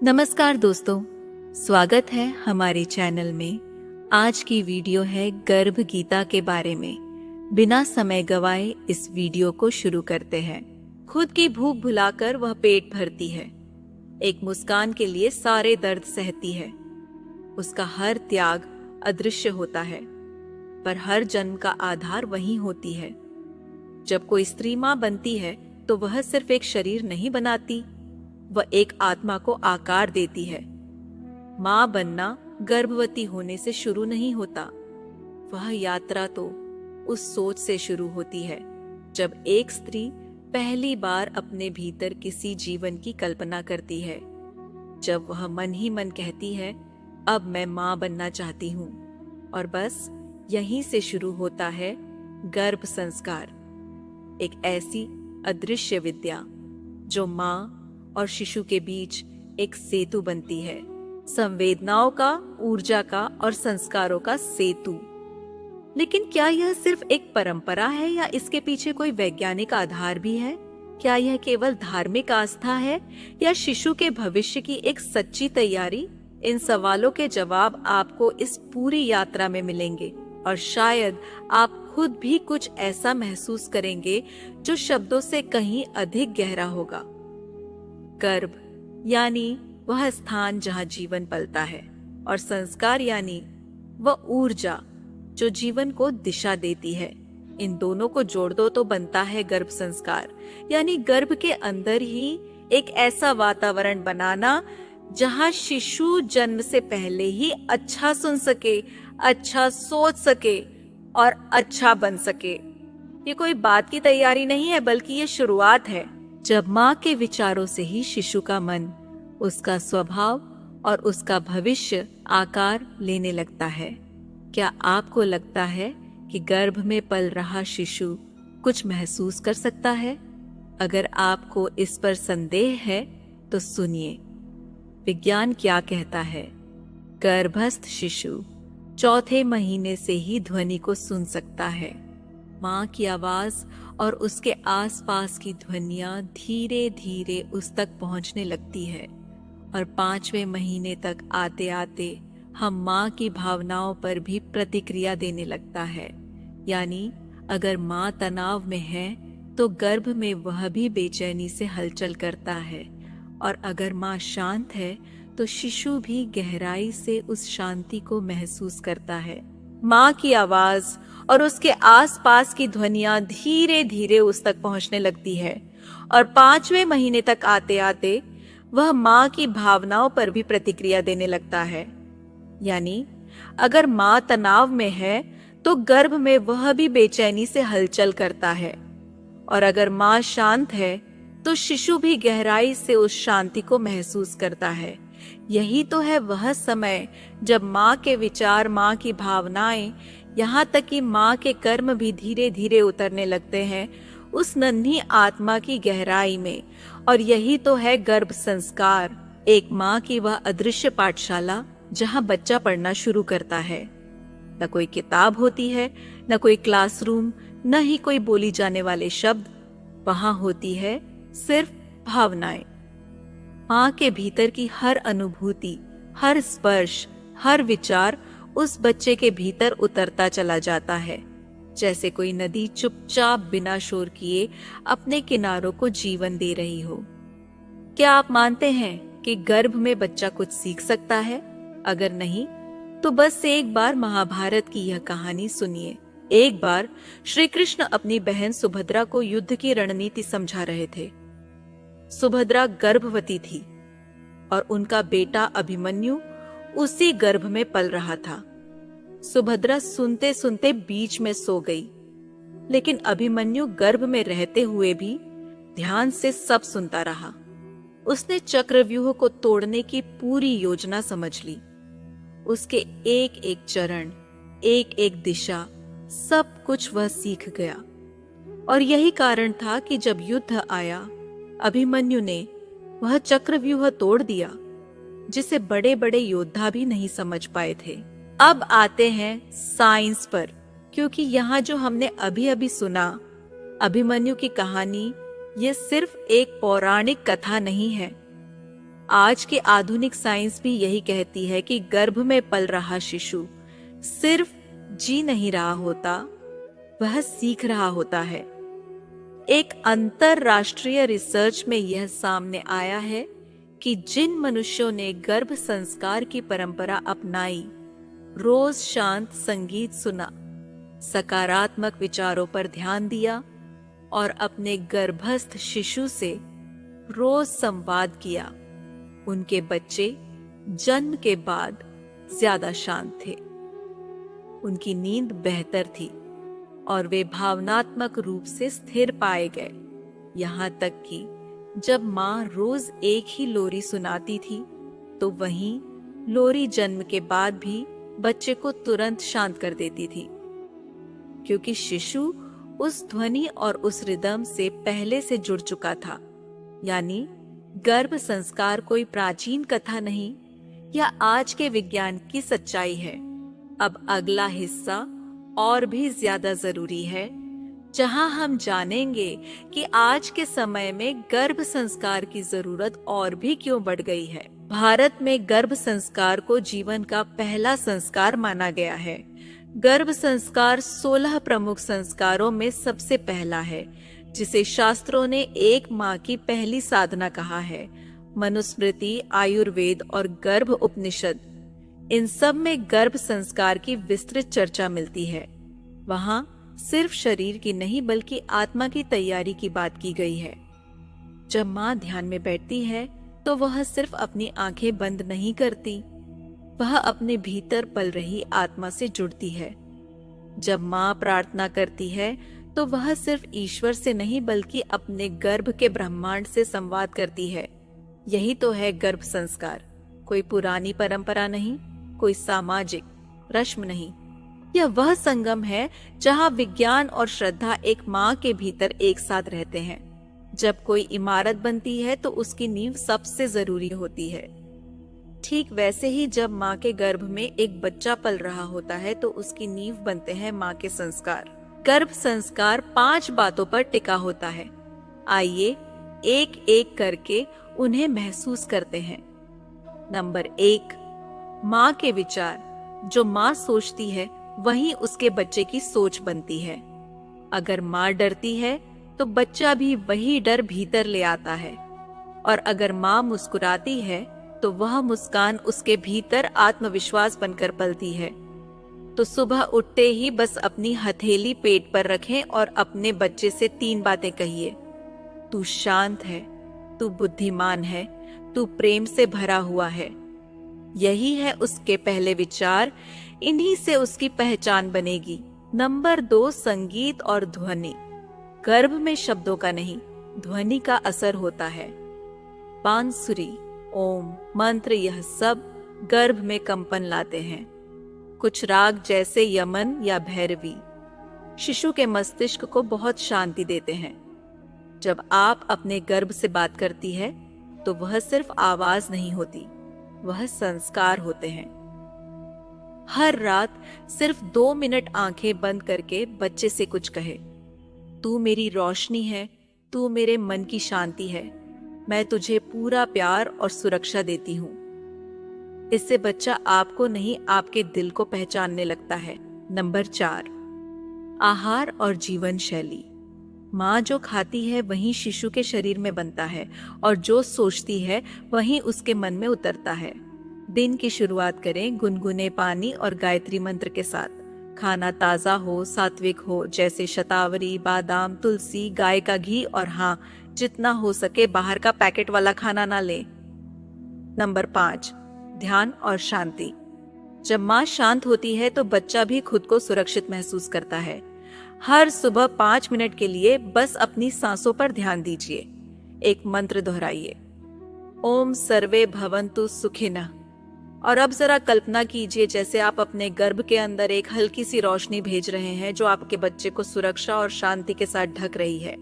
नमस्कार दोस्तों, स्वागत है हमारे चैनल में। आज की वीडियो है गर्भ गीता के बारे में। बिना समय गवाए इस वीडियो को शुरू करते हैं। खुद की भूख भुलाकर वह पेट भरती है, एक मुस्कान के लिए सारे दर्द सहती है। उसका हर त्याग अदृश्य होता है, पर हर जन्म का आधार वही होती है। जब कोई स्त्री माँ बनती है तो वह सिर्फ एक शरीर नहीं बनाती, वह एक आत्मा को आकार देती है। मां बनना गर्भवती होने से शुरू नहीं होता, वह यात्रा तो उस सोच से शुरू होती है जब एक स्त्री पहली बार अपने भीतर किसी जीवन की कल्पना करती है। जब वह मन ही मन कहती है, अब मैं मां बनना चाहती हूं। और बस यहीं से शुरू होता है गर्भ संस्कार, एक ऐसी अदृश्य विद्या जो मां और शिशु के बीच एक सेतु बनती है, संवेदनाओं का, ऊर्जा का और संस्कारों का सेतु। लेकिन क्या यह सिर्फ एक परंपरा है या इसके पीछे कोई वैज्ञानिक आधार भी है? क्या यह केवल धार्मिक आस्था है या शिशु के भविष्य की एक सच्ची तैयारी? इन सवालों के जवाब आपको इस पूरी यात्रा में मिलेंगे और शायद आप खुद भी कुछ ऐसा महसूस करेंगे जो शब्दों से कहीं अधिक गहरा होगा। गर्भ यानी वह स्थान जहां जीवन पलता है, और संस्कार यानी वह ऊर्जा जो जीवन को दिशा देती है। इन दोनों को जोड़ दो तो बनता है गर्भ संस्कार, यानी गर्भ के अंदर ही एक ऐसा वातावरण बनाना जहां शिशु जन्म से पहले ही अच्छा सुन सके, अच्छा सोच सके और अच्छा बन सके। ये कोई बात की तैयारी नहीं है, बल्कि ये शुरुआत है। जब माँ के विचारों से ही शिशु का मन, उसका स्वभाव और उसका भविष्य आकार लेने लगता है। क्या आपको लगता है कि गर्भ में पल रहा शिशु कुछ महसूस कर सकता है? अगर आपको इस पर संदेह है तो सुनिए, विज्ञान क्या कहता है। गर्भस्थ शिशु चौथे महीने से ही ध्वनि को सुन सकता है। माँ की आवाज और उसके आसपास की ध्वनियां धीरे धीरे उस तक पहुंचने लगती है, और 5वें महीने तक आते आते हम माँ की भावनाओं पर भी प्रतिक्रिया देने लगता है। यानी अगर माँ तनाव में है तो गर्भ में वह भी बेचैनी से हलचल करता है, और अगर माँ शांत है तो शिशु भी गहराई से उस शांति को महसूस करता है। माँ की आवाज और उसके आसपास की ध्वनियां धीरे धीरे उस तक पहुंचने लगती है, और 5वें महीने तक आते आते वह माँ की भावनाओं पर भी प्रतिक्रिया देने लगता है। यानी अगर माँ तनाव में है तो गर्भ में वह भी बेचैनी से हलचल करता है, और अगर माँ शांत है तो शिशु भी गहराई से उस शांति को महसूस करता है। यही तो है वह समय जब माँ के विचार, माँ की भावनाएं, यहाँ तक कि माँ के कर्म भी धीरे धीरे उतरने लगते हैं उस नन्ही आत्मा की गहराई में। और यही तो है गर्भ संस्कार, एक माँ की वह अदृश्य पाठशाला जहाँ बच्चा पढ़ना शुरू करता है। न कोई किताब होती है, न कोई क्लासरूम, न ही कोई बोली जाने वाले शब्द। वहाँ होती है सिर्फ भावनाएं। माँ के भीतर की हर अनुभूति, हर स्पर्श, हर विचार उस बच्चे के भीतर उतरता चला जाता है, जैसे कोई नदी चुपचाप बिना शोर किए अपने किनारों को जीवन दे रही हो। क्या आप मानते हैं कि गर्भ में बच्चा कुछ सीख सकता है? अगर नहीं तो बस एक बार महाभारत की यह कहानी सुनिए। एक बार श्री कृष्ण अपनी बहन सुभद्रा को युद्ध की रणनीति समझा रहे थे। सुभद्रा गर्भवती थी और उनका बेटा अभिमन्यु उसी गर्भ में पल रहा था। सुभद्रा सुनते सुनते बीच में सो गई, लेकिन अभिमन्यु गर्भ में रहते हुए भी ध्यान से सब सुनता रहा। उसने चक्रव्यूह को तोड़ने की पूरी योजना समझ ली। उसके एक एक चरण, एक एक दिशा, सब कुछ वह सीख गया। और यही कारण था कि जब युद्ध आया, अभिमन्यु ने वह चक्रव्यूह तोड़ दिया जिसे बड़े बड़े योद्धा भी नहीं समझ पाए थे। अब आते हैं साइंस पर, क्योंकि यहाँ जो हमने अभी अभी सुना, अभिमन्यु की कहानी, ये सिर्फ एक पौराणिक कथा नहीं है। आज के आधुनिक साइंस भी यही कहती है कि गर्भ में पल रहा शिशु सिर्फ जी नहीं रहा होता, वह सीख रहा होता है। एक अंतरराष्ट्रीय रिसर्च में यह सामने आया है कि जिन मनुष्यों ने गर्भ संस्कार की परंपरा अपनाई, रोज शांत संगीत सुना, सकारात्मक विचारों पर ध्यान दिया और अपने गर्भस्थ शिशु से रोज संवाद किया, उनके बच्चे जन्म के बाद ज्यादा शांत थे, उनकी नींद बेहतर थी और वे भावनात्मक रूप से स्थिर पाए गए। यहाँ तक कि जब माँ रोज एक ही लोरी सुनाती थी तो वहीं लोरी जन्म के बाद भी बच्चे को तुरंत शांत कर देती थी, क्योंकि शिशु उस ध्वनि और उस रिदम से पहले से जुड़ चुका था। यानी गर्भ संस्कार कोई प्राचीन कथा नहीं या आज के विज्ञान की सच्चाई है। अब अगला हिस्सा और भी ज्यादा जरूरी है, जहां हम जानेंगे कि आज के समय में गर्भ संस्कार की जरूरत और भी क्यों बढ़ गई है। भारत में गर्भ संस्कार को जीवन का पहला संस्कार माना गया है। गर्भ संस्कार 16 प्रमुख संस्कारों में सबसे पहला है, जिसे शास्त्रों ने एक माँ की पहली साधना कहा है। मनुस्मृति, आयुर्वेद और गर्भ उपनिषद, इन सब में गर्भ संस्कार की विस्तृत चर्चा मिलती है। वहां सिर्फ शरीर की नहीं बल्कि आत्मा की तैयारी की बात की गई है। जब माँ ध्यान में बैठती है तो वह सिर्फ अपनी आंखें बंद नहीं करती, वह अपने भीतर पल रही आत्मा से जुड़ती है। जब माँ प्रार्थना करती है तो वह सिर्फ ईश्वर से नहीं बल्कि अपने गर्भ के ब्रह्मांड से संवाद करती है। यही तो है गर्भ संस्कार, कोई पुरानी परंपरा नहीं, कोई सामाजिक रस्म नहीं। यह वह संगम है जहां विज्ञान और श्रद्धा एक माँ के भीतर एक साथ रहते हैं। जब कोई इमारत बनती है तो उसकी नींव सबसे जरूरी होती है। ठीक वैसे ही जब माँ के गर्भ में एक बच्चा पल रहा होता है तो उसकी नींव बनते हैं माँ के संस्कार। गर्भ संस्कार 5 बातों पर टिका होता है। आइए एक एक करके उन्हें महसूस करते हैं। नंबर 1, माँ के विचार। जो माँ सोचती है वही उसके बच्चे की सोच बनती है। अगर माँ डरती है तो बच्चा भी वही डर भीतर ले आता है, और अगर माँ मुस्कुराती है तो वह मुस्कान उसके भीतर आत्मविश्वास बनकर पलती है। तो सुबह उठते ही बस अपनी हथेली पेट पर रखें और अपने बच्चे से 3 बातें कहिए। तू शांत है, तू बुद्धिमान है, तू प्रेम से भरा हुआ है। यही है उसके पहले विचार, इन्हीं से उसकी पहचान बनेगी। नंबर 2, संगीत और ध्वनि। गर्भ में शब्दों का नहीं, ध्वनि का असर होता है। बांसुरी, ओम, मंत्र, यह सब गर्भ में कंपन लाते हैं। कुछ राग जैसे यमन या भैरवी शिशु के मस्तिष्क को बहुत शांति देते हैं। जब आप अपने गर्भ से बात करती है तो वह सिर्फ आवाज नहीं होती, वह संस्कार होते हैं। हर रात सिर्फ 2 मिनट आंखें बंद करके बच्चे से कुछ कहे। तू मेरी रोशनी है, तू मेरे मन की शांति है, मैं तुझे पूरा प्यार और सुरक्षा देती हूँ। इससे बच्चा आपको नहीं, आपके दिल को पहचानने लगता है। नंबर 4, आहार और जीवन शैली। माँ जो खाती है वही शिशु के शरीर में बनता है, और जो सोचती है वही उसके मन में उतरता है। दिन की शुरुआत करें गुनगुने पानी और गायत्री मंत्र के साथ। खाना ताज़ा हो, सात्विक हो, जैसे शतावरी, बादाम, तुलसी, गाय का घी, और हाँ, जितना हो सके बाहर का पैकेट वाला खाना ना लें। नंबर 5, ध्यान और शांति। जब माँ शांत होती है तो बच्चा भी खुद को सुरक्षित महसूस करता है। हर सुबह 5 मिनट के लिए बस अपनी सांसों पर ध्यान दीजिए। एक मंत्र दोहराइए, ओम सर्वे भवन्तु सुखिनः। और अब जरा कल्पना कीजिए जैसे आप अपने गर्भ के अंदर एक हल्की सी रोशनी भेज रहे हैं जो आपके बच्चे को सुरक्षा और शांति के साथ ढक रही है।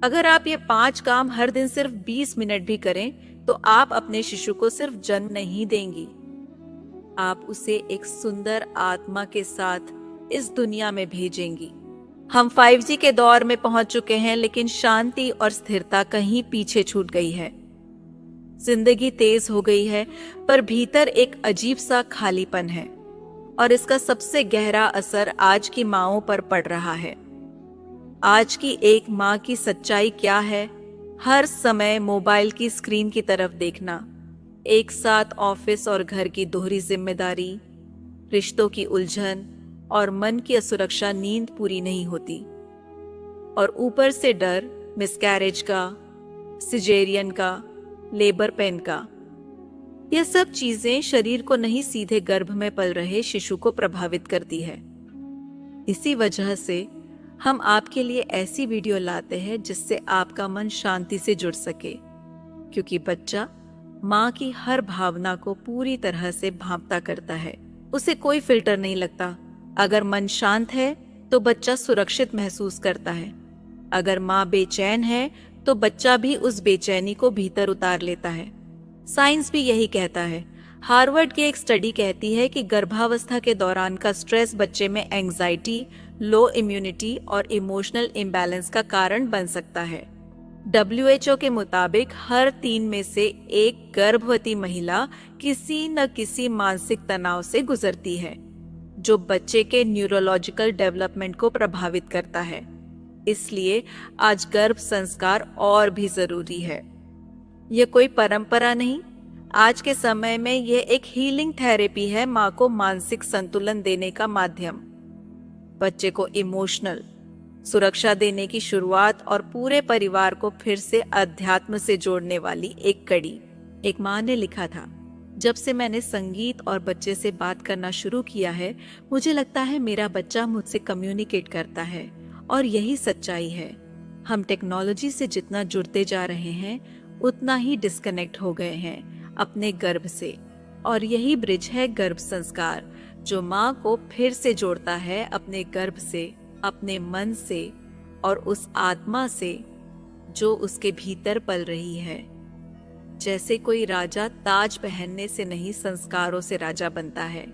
अगर आप ये 5 काम हर दिन सिर्फ 20 मिनट भी करें तो आप अपने शिशु को सिर्फ जन्म नहीं देंगी, आप उसे एक सुंदर आत्मा के साथ इस दुनिया में भेजेंगी। हम 5G के दौर में पहुंच चुके हैं, लेकिन शांति और स्थिरता कहीं पीछे छूट गई है। जिंदगी तेज हो गई है, पर भीतर एक अजीब सा खालीपन है और इसका सबसे गहरा असर आज की माँओं पर पड़ रहा है। आज की एक माँ की सच्चाई क्या है? हर समय मोबाइल की स्क्रीन की तरफ देखना, एक साथ ऑफिस और घर की दोहरी जिम्मेदारी, रिश्तों की उलझन और मन की असुरक्षा, नींद पूरी नहीं होती और ऊपर से डर मिसकैरेज का, सिजेरियन का, लेबर पेन का। यह सब चीजें शरीर को नहीं, सीधे गर्भ में पल रहे शिशु को प्रभावित करती है। इसी वजह से हम आपके लिए ऐसी वीडियो लाते हैं जिससे आपका मन शांति से जुड़ सके, क्योंकि बच्चा माँ की हर भावना को पूरी तरह से भांपता करता है। उसे कोई फिल्टर नहीं लगता। अगर मन शांत है तो बच्चा सुरक्षित महसूस करता है। अगर माँ बेचैन है तो बच्चा भी उस बेचैनी को भीतर उतार लेता है। साइंस भी यही कहता है। हार्वर्ड की एक स्टडी कहती है कि गर्भावस्था के दौरान का स्ट्रेस बच्चे में एंग्जाइटी, लो इम्यूनिटी और इमोशनल इम्बैलेंस का कारण बन सकता है। WHO के मुताबिक हर 3 में से एक गर्भवती महिला किसी न किसी मानसिक तनाव से गुजरती है, जो बच्चे के न्यूरोलॉजिकल डेवलपमेंट को प्रभावित करता है। इसलिए आज गर्भ संस्कार और भी जरूरी है। यह कोई परंपरा नहीं, आज के समय में यह एक हीलिंग थेरेपी है, माँ को मानसिक संतुलन देने का माध्यम, बच्चे को इमोशनल सुरक्षा देने की शुरुआत और पूरे परिवार को फिर से अध्यात्म से जोड़ने वाली एक कड़ी। एक माँ ने लिखा था, जब से मैंने संगीत और बच्चे से बात करना शुरू किया है, मुझे लगता है मेरा बच्चा मुझसे कम्युनिकेट करता है। और यही सच्चाई है। हम टेक्नोलॉजी से जितना जुड़ते जा रहे हैं, उतना ही डिस्कनेक्ट हो गए हैं अपने गर्भ से। और यही ब्रिज है गर्भ संस्कार, जो माँ को फिर से जोड़ता है अपने गर्भ से, अपने मन से और उस आत्मा से जो उसके भीतर पल रही है। जैसे कोई राजा ताज पहनने से नहीं, संस्कारों से राजा बनता है।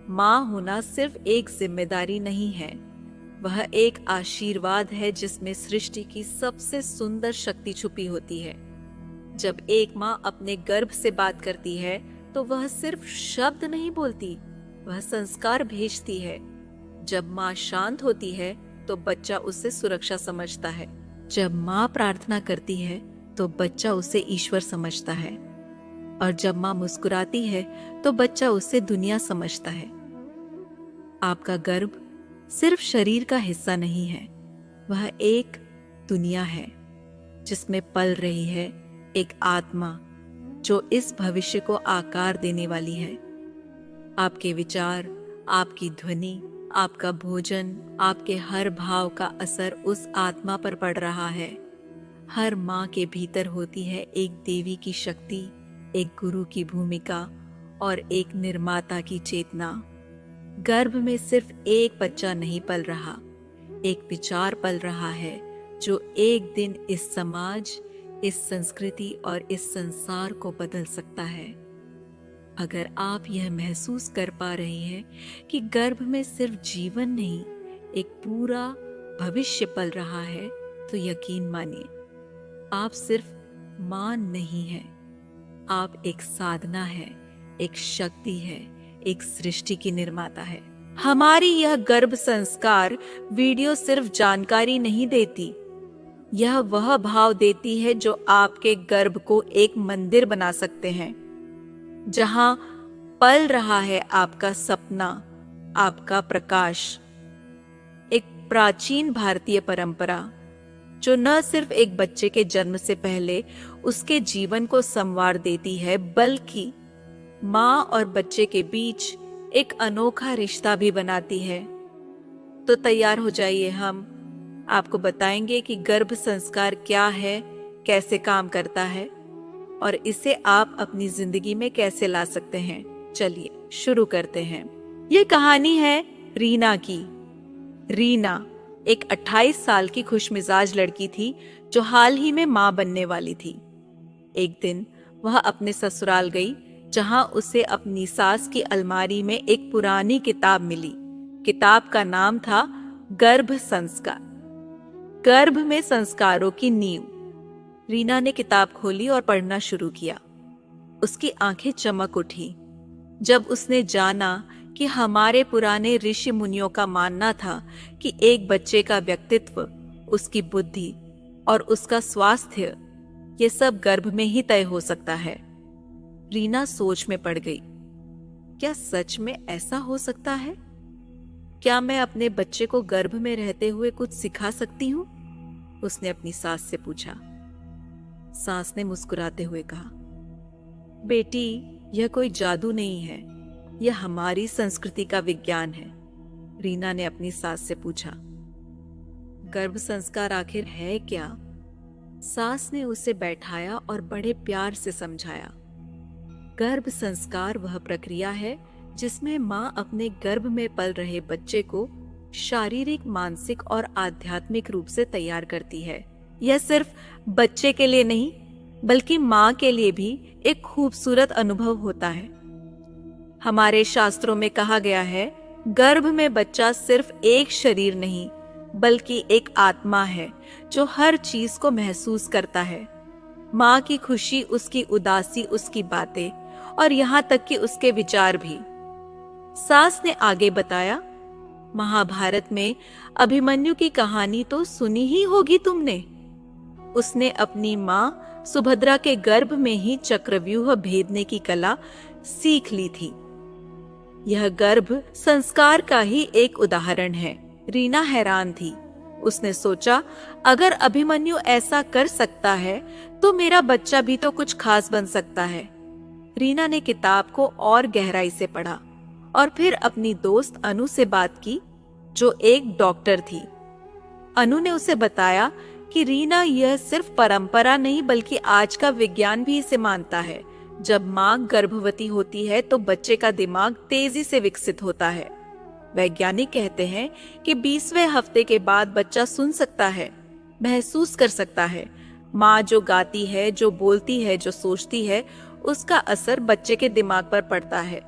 माँ होना सिर्फ एक जिम्मेदारी नहीं है, वह एक आशीर्वाद है जिसमें सृष्टि की सबसे सुंदर शक्ति छुपी होती है। जब एक माँ अपने गर्भ से बात करती है तो वह सिर्फ शब्द नहीं बोलती, वह संस्कार भेजती है। जब माँ शांत होती है तो बच्चा उसे सुरक्षा समझता है। जब माँ प्रार्थना करती है तो बच्चा उसे ईश्वर समझता है। और जब माँ मुस्कुराती है तो बच्चा उसे दुनिया समझता है। आपका गर्भ सिर्फ शरीर का हिस्सा नहीं है, वह एक दुनिया है जिसमें पल रही है एक आत्मा, जो इस भविष्य को आकार देने वाली है। आपके विचार, आपकी ध्वनि, आपका भोजन, आपके हर भाव का असर उस आत्मा पर पड़ रहा है। हर माँ के भीतर होती है एक देवी की शक्ति, एक गुरु की भूमिका और एक निर्माता की चेतना। गर्भ में सिर्फ एक बच्चा नहीं पल रहा, एक विचार पल रहा है जो एक दिन इस समाज, इस संस्कृति और इस संसार को बदल सकता है। अगर आप यह महसूस कर पा रहे हैं कि गर्भ में सिर्फ जीवन नहीं, एक पूरा भविष्य पल रहा है, तो यकीन मानिए, आप सिर्फ मां नहीं हैं, आप एक साधना है, एक शक्ति है, एक सृष्टि की निर्माता है। हमारी यह गर्भ संस्कार वीडियो सिर्फ जानकारी नहीं देती, यह वह भाव देती है जो आपके गर्भ को एक मंदिर बना सकते हैं, जहां पल रहा है आपका सपना, आपका प्रकाश। एक प्राचीन भारतीय परंपरा जो न सिर्फ एक बच्चे के जन्म से पहले उसके जीवन को संवार देती है, बल्कि माँ और बच्चे के बीच एक अनोखा रिश्ता भी बनाती है। तो तैयार हो जाइए, हम आपको बताएंगे कि गर्भ संस्कार क्या है, कैसे काम करता है और इसे आप अपनी जिंदगी में कैसे ला सकते हैं। चलिए शुरू करते हैं। ये कहानी है रीना की। रीना एक 28 साल की खुशमिजाज लड़की थी जो हाल ही में मां बनने वाली थी। एक दिन वह अपने ससुराल गई, जहां उसे अपनी सास की अलमारी में एक पुरानी किताब मिली। किताब का नाम था गर्भ संस्कार, गर्भ में संस्कारों की नींव। रीना ने किताब खोली और पढ़ना शुरू किया। उसकी आंखें चमक उठी जब उसने जाना कि हमारे पुराने ऋषि मुनियों का मानना था कि एक बच्चे का व्यक्तित्व, उसकी बुद्धि और उसका स्वास्थ्य ये सब गर्भ में ही तय हो सकता है। रीना सोच में पड़ गई। क्या सच में ऐसा हो सकता है? क्या मैं अपने बच्चे को गर्भ में रहते हुए कुछ सिखा सकती हूँ? उसने अपनी सास से पूछा। सास ने मुस्कुराते हुए कहा, बेटी, यह कोई जादू नहीं है, यह हमारी संस्कृति का विज्ञान है। रीना ने अपनी सास से पूछा, गर्भ संस्कार आखिर है क्या? सास ने उसे बैठाया और बड़े प्यार से समझाया। गर्भ संस्कार वह प्रक्रिया है जिसमें मां अपने गर्भ में पल रहे बच्चे को शारीरिक, मानसिक और आध्यात्मिक रूप से तैयार करती है। यह सिर्फ बच्चे के लिए नहीं, बल्कि मां के लिए भी एक खूबसूरत अनुभव होता है। हमारे शास्त्रों में कहा गया है, गर्भ में बच्चा सिर्फ एक शरीर नहीं, बल्कि एक आत्मा है जो हर चीज को महसूस करता है। मां की खुशी, उसकी उदासी, उसकी बातें और यहां तक कि उसके विचार भी। सास ने आगे बताया, महाभारत में अभिमन्यु की कहानी तो सुनी ही होगी तुमने। उसने अपनी मां सुभद्रा के गर्भ में ही चक्रव्यूह भेदने की कला सीख ली थी। यह गर्भ संस्कार का ही एक उदाहरण है। रीना हैरान थी। उसने सोचा, अगर अभिमन्यु ऐसा कर सकता है तो मेरा बच्चा भी तो कुछ खास बन सकता है। रीना ने किताब को और गहराई से पढ़ा और फिर अपनी दोस्त अनु से बात की, जो एक डॉक्टर थी। अनु ने उसे बताया कि रीना, यह सिर्फ परंपरा नहीं बल्कि आज का विज्ञान भी इसे मानता है। जब मां गर्भवती होती है तो बच्चे का दिमाग तेजी से विकसित होता है। वैज्ञानिक कहते हैं कि 20वें हफ्ते के बाद बच्चा सुन सकता है, महसूस कर सकता है। मां जो गाती है, जो बोलती है, जो सोचती है, उसका असर बच्चे के दिमाग पर पड़ता है।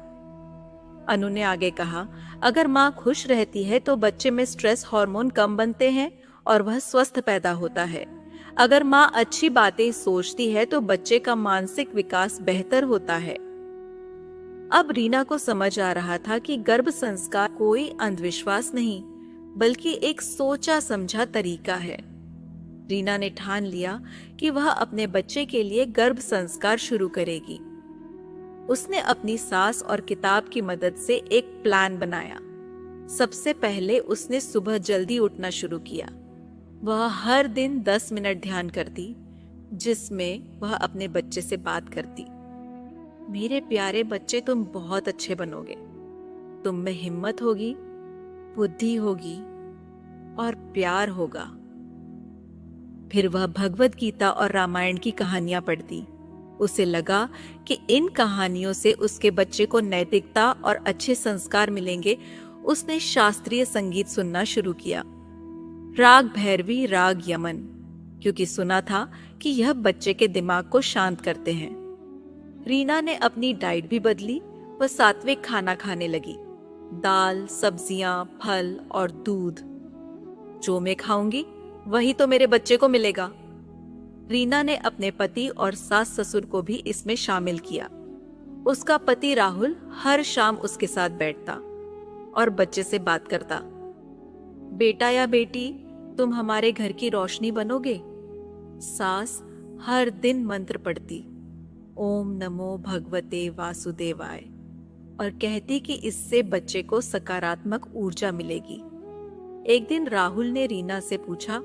अनु ने आगे कहा, अगर मां खुश रहती है तो बच्चे में स्ट्रेस हार्मोन कम बनते हैं और वह स्वस्थ पैदा होता है। अगर मां अच्छी बातें सोचती है तो बच्चे का मानसिक विकास बेहतर होता है। अब रीना को समझ आ रहा था कि गर्भ संस्कार कोई अंधविश्वास नहीं, बल्कि एक सोचा समझा तरीका है। रीना ने ठान लिया कि वह अपने बच्चे के लिए गर्भ संस्कार शुरू करेगी। उसने अपनी सास और किताब की मदद से एक प्लान बनाया। सबसे पहले उसने सुबह जल्दी उठना शुरू किया। वह हर दिन 10 मिनट ध्यान करती, जिसमें वह अपने बच्चे से बात करती। मेरे प्यारे बच्चे, तुम बहुत अच्छे बनोगे। तुम में हिम्मत होगी, बुद्धि होगी और प्यार होगा। फिर वह भगवत गीता और रामायण की कहानियां पढ़ती। उसे लगा कि इन कहानियों से उसके बच्चे को नैतिकता और अच्छे संस्कार मिलेंगे। उसने शास्त्रीय संगीत सुनना शुरू किया, राग भैरवी, राग यमन, क्योंकि सुना था कि यह बच्चे के दिमाग को शांत करते हैं। रीना ने अपनी डाइट भी बदली। वह सात्विक खाना खाने लगी, दाल, सब्जियां, फल और दूध। जो मैं खाऊंगी वही तो मेरे बच्चे को मिलेगा। रीना ने अपने पति और सास ससुर को भी इसमें शामिल किया। उसका पति राहुल हर शाम उसके साथ बैठता और बच्चे से बात करता। बेटा या बेटी, तुम हमारे घर की रोशनी बनोगे। सास हर दिन मंत्र पढ़ती, ओम नमो भगवते वासुदेवाय, और कहती कि इससे बच्चे को सकारात्मक ऊर्जा मिलेगी। एक दिन राहुल ने रीना से पूछा,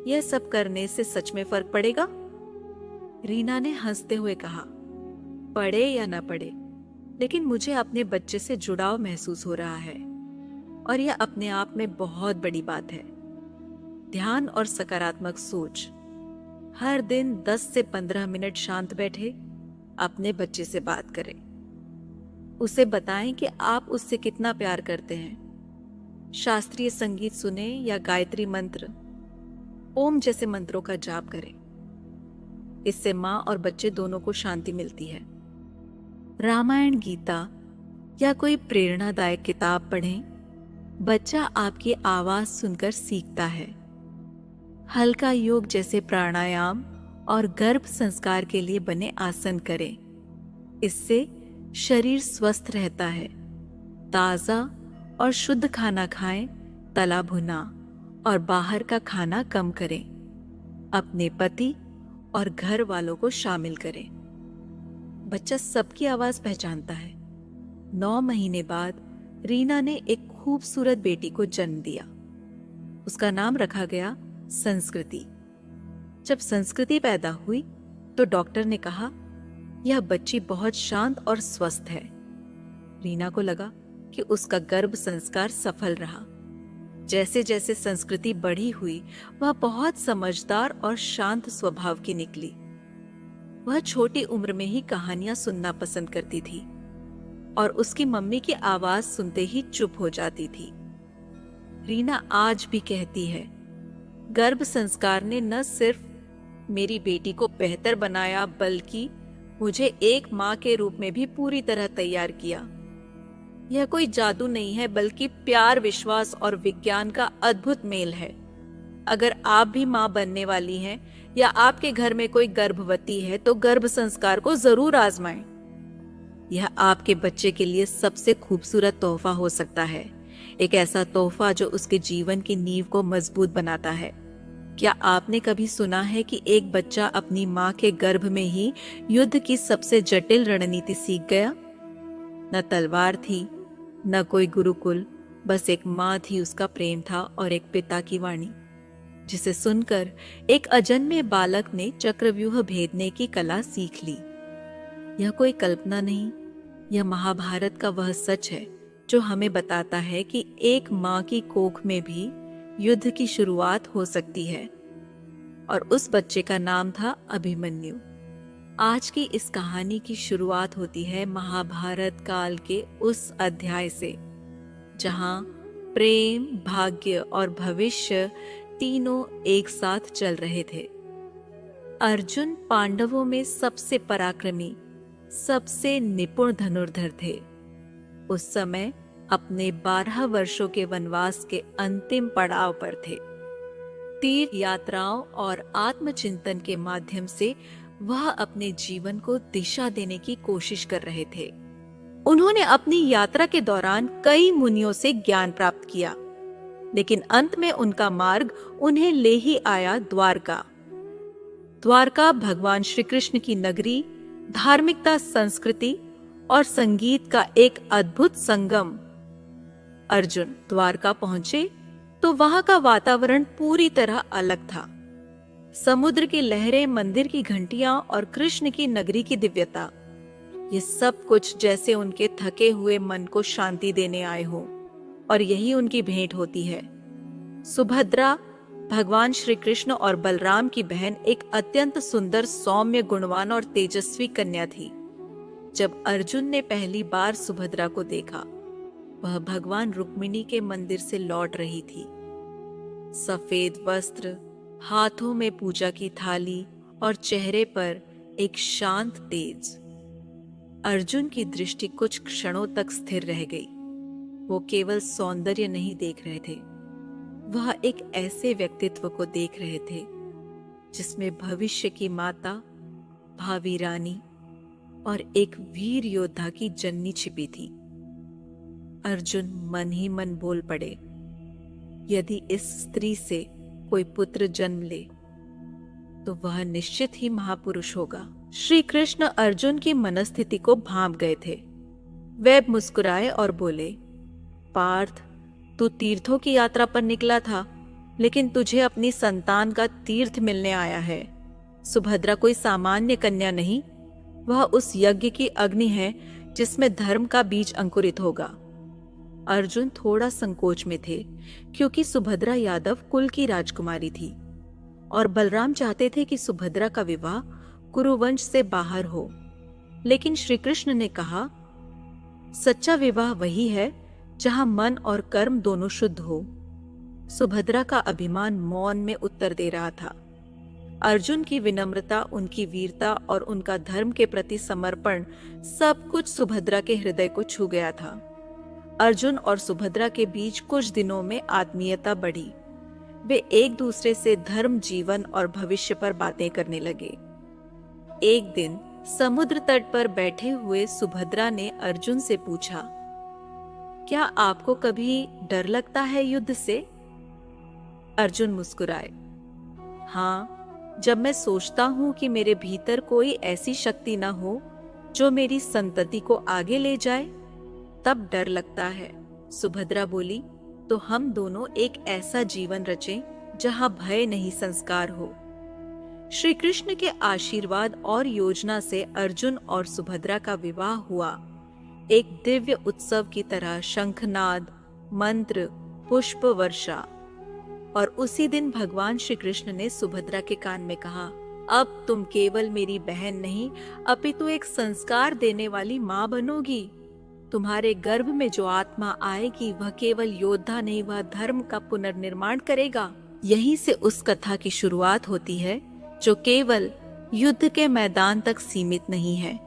यह सब करने से सच में फर्क पड़ेगा? रीना ने हंसते हुए कहा, पढ़े या ना पढ़े, लेकिन मुझे अपने बच्चे से जुड़ाव महसूस हो रहा है और यह अपने आप में बहुत बड़ी बात है। ध्यान और सकारात्मक सोच। हर दिन 10 से 15 मिनट शांत बैठे, अपने बच्चे से बात करें। उसे बताएं कि आप उससे कितना प्यार करते हैं। शास्त्रीय संगीत सुने या गायत्री मंत्र, ओम जैसे मंत्रों का जाप करें। इससे मां और बच्चे दोनों को शांति मिलती है। रामायण, गीता या कोई प्रेरणादायक किताब पढ़ें। बच्चा आपकी आवाज सुनकर सीखता है। हल्का योग जैसे प्राणायाम और गर्भ संस्कार के लिए बने आसन करें। इससे शरीर स्वस्थ रहता है। ताज़ा और शुद्ध खाना खाएं, तला भुना और बाहर का खाना कम करें। अपने पति और घर वालों को शामिल करें। बच्चा सबकी आवाज पहचानता है। 9 महीने बाद रीना ने एक खूबसूरत बेटी को जन्म दिया। उसका नाम रखा गया संस्कृति। जब संस्कृति पैदा हुई तो डॉक्टर ने कहा, यह बच्ची बहुत शांत और स्वस्थ है। रीना को लगा कि उसका गर्भ संस्कार सफल रहा। जैसे जैसे संस्कृति बड़ी हुई, वह बहुत समझदार और शांत स्वभाव की निकली। वह छोटी उम्र में ही कहानियां सुनना पसंद करती थी और उसकी मम्मी की आवाज सुनते ही चुप हो जाती थी। रीना आज भी कहती है, गर्भ संस्कार ने न सिर्फ मेरी बेटी को बेहतर बनाया, बल्कि मुझे एक माँ के रूप में भी पूरी तरह तैयार किया। यह कोई जादू नहीं है, बल्कि प्यार, विश्वास और विज्ञान का अद्भुत मेल है। अगर आप भी माँ बनने वाली हैं या आपके घर में कोई गर्भवती है तो गर्भ संस्कार को जरूर आजमाएं। यह आपके बच्चे के लिए सबसे खूबसूरत तोहफा हो सकता है, एक ऐसा तोहफा जो उसके जीवन की नींव को मजबूत बनाता है। क्या आपने कभी सुना है कि एक बच्चा अपनी माँ के गर्भ में ही युद्ध की सबसे जटिल रणनीति सीख गया? न तलवार थी, न कोई गुरुकुल, बस एक माँ थी, उसका प्रेम था और एक पिता की वाणी, जिसे सुनकर एक अजन्मे बालक ने चक्रव्यूह भेदने की कला सीख ली। यह कोई कल्पना नहीं, यह महाभारत का वह सच है जो हमें बताता है कि एक माँ की कोख में भी युद्ध की शुरुआत हो सकती है। और उस बच्चे का नाम था अभिमन्यु। आज की इस कहानी की शुरुआत होती है महाभारत काल के उस अध्याय से जहां प्रेम, भाग्य और भविष्य तीनों एक साथ चल रहे थे। अर्जुन पांडवों में सबसे पराक्रमी, सबसे निपुण धनुर्धर थे। उस समय अपने 12 वर्षों के वनवास के अंतिम पड़ाव पर थे। तीर्थ यात्राओं और आत्मचिंतन के माध्यम से वह अपने जीवन को दिशा देने की कोशिश कर रहे थे। उन्होंने अपनी यात्रा के दौरान कई मुनियों से ज्ञान प्राप्त किया, लेकिन अंत में उनका मार्ग उन्हें ले ही आया द्वारका। द्वारका भगवान श्री कृष्ण की नगरी, धार्मिकता, संस्कृति और संगीत का एक अद्भुत संगम। अर्जुन द्वारका पहुंचे तो वहां का वातावरण पूरी तरह अलग था। समुद्र की लहरें, मंदिर की घंटियां और कृष्ण की नगरी की दिव्यता, ये सब कुछ जैसे उनके थके हुए मन को शांति देने आए हो। और यही उनकी भेंट होती है। सुभद्रा, भगवान श्री कृष्ण और बलराम की बहन, एक अत्यंत सुंदर, सौम्य, गुणवान और तेजस्वी कन्या थी। जब अर्जुन ने पहली बार सुभद्रा को देखा, वह भगवान रुक्मिणी के मंदिर से लौट रही थी। सफेद वस्त्र, हाथों में पूजा की थाली और चेहरे पर एक शांत तेज। अर्जुन की दृष्टि कुछ क्षणों तक स्थिर रह गई। वो केवल सौंदर्य नहीं देख रहे थे, वह एक ऐसे व्यक्तित्व को देख रहे थे जिसमें भविष्य की माता, भावी रानी और एक वीर योद्धा की जननी छिपी थी। अर्जुन मन ही मन बोल पड़े, यदि इस स्त्री से कोई पुत्र जन्म ले तो वह निश्चित ही महापुरुष होगा। श्री कृष्ण अर्जुन की मनस्थिति को भांप गए थे। वे मुस्कुराए और बोले, पार्थ, तू तीर्थों की यात्रा पर निकला था, लेकिन तुझे अपनी संतान का तीर्थ मिलने आया है। सुभद्रा कोई सामान्य कन्या नहीं, वह उस यज्ञ की अग्नि है जिसमें धर्म का बीज अंकुरित होगा। अर्जुन थोड़ा संकोच में थे, क्योंकि सुभद्रा यादव कुल की राजकुमारी थी और बलराम चाहते थे कि सुभद्रा का विवाह कुरुवंश से बाहर हो। लेकिन श्री कृष्ण ने कहा, सच्चा विवाह वही है जहां मन और कर्म दोनों शुद्ध हो। सुभद्रा का अभिमान मौन में उत्तर दे रहा था। अर्जुन की विनम्रता, उनकी वीरता और उनका धर्म के प्रति समर्पण, सब कुछ सुभद्रा के हृदय को छू गया था। अर्जुन और सुभद्रा के बीच कुछ दिनों में आत्मीयता बढ़ी। वे एक दूसरे से धर्म, जीवन और भविष्य पर बातें करने लगे। एक दिन समुद्र तट पर बैठे हुए सुभद्रा ने अर्जुन से पूछा, क्या आपको कभी डर लगता है युद्ध से? अर्जुन मुस्कुराए, हाँ, जब मैं सोचता हूं कि मेरे भीतर कोई ऐसी शक्ति न हो जो मेरी संतति को आगे ले जाए, तब डर लगता है। सुभद्रा बोली, तो हम दोनों एक ऐसा जीवन रचें जहां भय नहीं संस्कार हो। श्री कृष्ण के आशीर्वाद और योजना से अर्जुन और सुभद्रा का विवाह हुआ। एक दिव्य उत्सव की तरह शंखनाद, मंत्र, पुष्प वर्षा। और उसी दिन भगवान श्री कृष्ण ने सुभद्रा के कान में कहा, अब तुम केवल मेरी बहन नहीं अपितु एक संस्कार देने वाली मां बनोगी। तुम्हारे गर्भ में जो आत्मा आएगी वह केवल योद्धा नहीं, वह धर्म का पुनर्निर्माण करेगा। यहीं से उस कथा की शुरुआत होती है जो केवल युद्ध के मैदान तक सीमित नहीं है,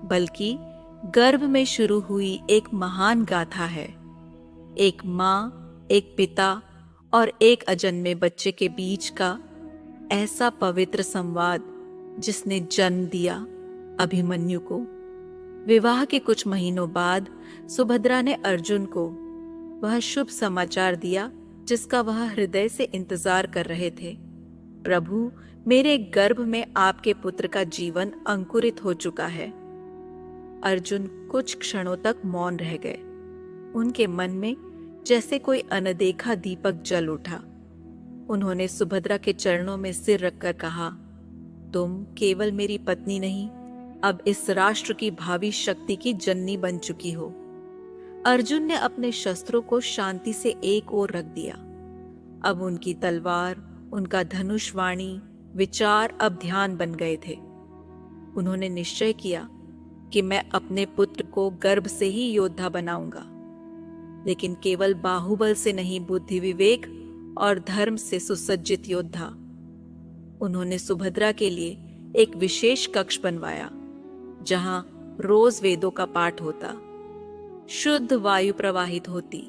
बल्कि गर्भ में शुरू हुई एक महान गाथा है। एक माँ, एक पिता और एक अजन्मे बच्चे के बीच का ऐसा पवित्र संवाद जिसने जन्म दिया अभिमन्यु को। विवाह के कुछ महीनों बाद सुभद्रा ने अर्जुन को वह शुभ समाचार दिया जिसका वह हृदय से इंतजार कर रहे थे। प्रभु, मेरे गर्भ में आपके पुत्र का जीवन अंकुरित हो चुका है। अर्जुन कुछ क्षणों तक मौन रह गए। उनके मन में जैसे कोई अनदेखा दीपक जल उठा। उन्होंने सुभद्रा के चरणों में सिर रखकर कहा, तुम केवल मेरी पत्नी नहीं, अब इस राष्ट्र की भावी शक्ति की जननी बन चुकी हो। अर्जुन ने अपने शस्त्रों को शांति से एक ओर रख दिया। अब उनकी तलवार, उनका धनुष वाणी, विचार अब ध्यान बन गए थे। उन्होंने निश्चय किया कि मैं अपने पुत्र को गर्भ से ही योद्धा बनाऊंगा, लेकिन केवल बाहुबल से नहीं, बुद्धि, विवेक और धर्म से सुसज्जित योद्धा। उन्होंने सुभद्रा के लिए एक विशेष कक्ष बनवाया जहां रोज वेदों का पाठ होता, शुद्ध वायु प्रवाहित होती,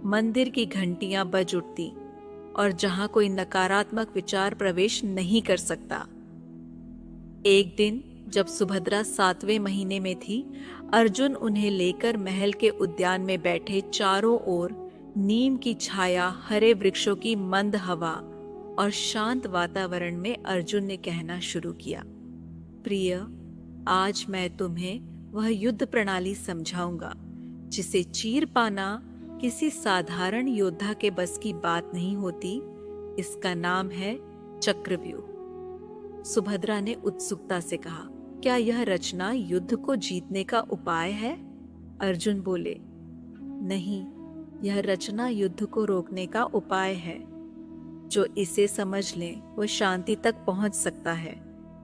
मंदिर की घंटियां बज उठती और जहां कोई नकारात्मक विचार प्रवेश नहीं कर सकता। एक दिन जब सुभद्रा 7वें महीने में थी, अर्जुन उन्हें लेकर महल के उद्यान में बैठे। चारों ओर नीम की छाया, हरे वृक्षों की मंद हवा और शांत वातावरण में अर्जुन ने कहना शुरू किया, प्रिय, आज मैं तुम्हें वह युद्ध प्रणाली समझाऊंगा जिसे चीर पाना किसी साधारण योद्धा के बस की बात नहीं होती। इसका नाम है चक्रव्यूह। सुभद्रा ने उत्सुकता से कहा, क्या यह रचना युद्ध को जीतने का उपाय है? अर्जुन बोले, नहीं, यह रचना युद्ध को रोकने का उपाय है। जो इसे समझ ले वह शांति तक पहुंच सकता है।